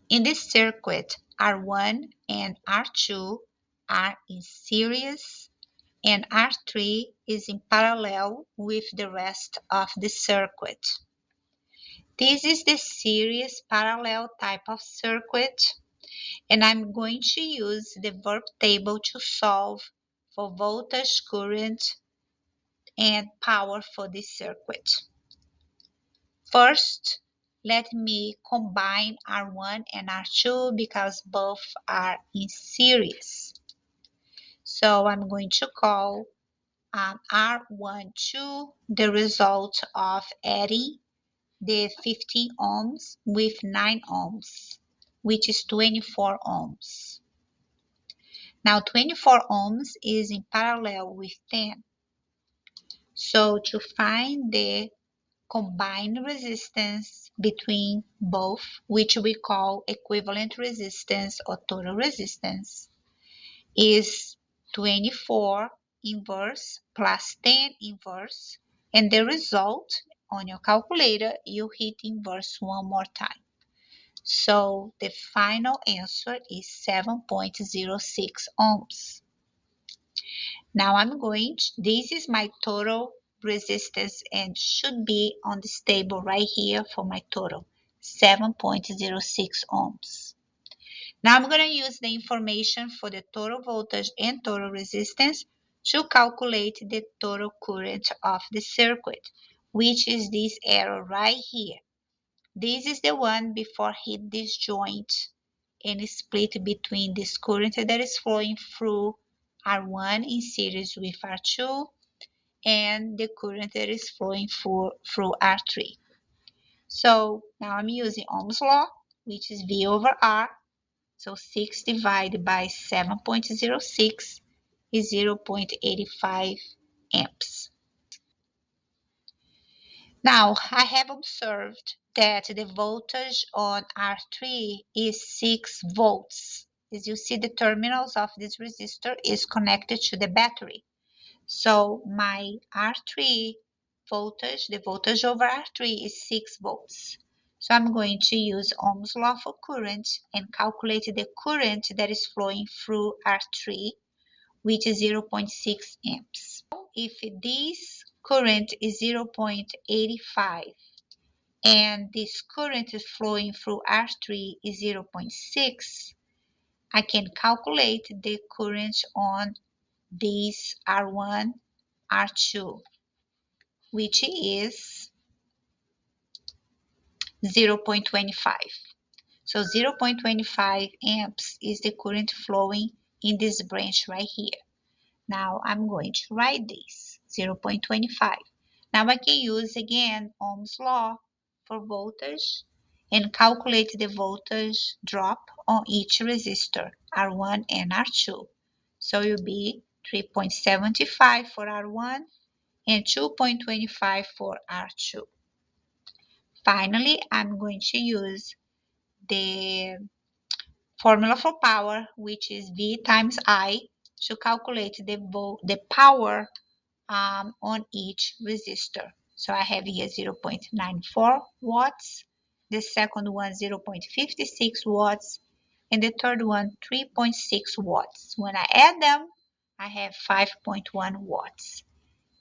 In this circuit, R1 and R2 are in series and R3 is in parallel with the rest of the circuit. This is the series parallel type of circuit, and I'm going to use the verb table to solve for voltage, current, and power for this circuit. First, let me combine R1 and R2 because both are in series. So I'm going to call R12 the result of adding the 15 ohms with 9 ohms, which is 24 ohms. Now 24 ohms is in parallel with 10. So to find the combined resistance between both, which we call equivalent resistance or total resistance, is 24 inverse plus 10 inverse, and the result on your calculator, you hit inverse one more time. So the final answer is 7.06 ohms. Now this is my total resistance and should be on this table right here for my total, 7.06 ohms. Now I'm going to use the information for the total voltage and total resistance to calculate the total current of the circuit, which is this arrow right here. This is the one before hit this joint and split between this current that is flowing through R1 in series with R2 and the current that is flowing through R3. So now I'm using Ohm's law, which is V over R. So 6 divided by 7.06 is 0.85 amps. Now, I have observed that the voltage on R3 is 6 volts. As you see, the terminals of this resistor is connected to the battery. So my R3 voltage, the voltage over R3 is 6 volts. So I'm going to use Ohm's law for current and calculate the current that is flowing through R3, which is 0.6 amps. If this current is 0.85 and this current is flowing through R3 is 0.6, I can calculate the current on this R1, R2, which is 0.25. So 0.25 amps is the current flowing in this branch right here. Now I'm going to write this, 0.25. Now I can use again Ohm's law for voltage and calculate the voltage drop on each resistor, R1 and R2. So it will be 3.75 for R1 and 2.25 for R2. Finally, I'm going to use the formula for power, which is V times I, to calculate the power on each resistor. So I have here 0.94 watts, the second one 0.56 watts, and the third one 3.6 watts. When I add them, I have 5.1 watts.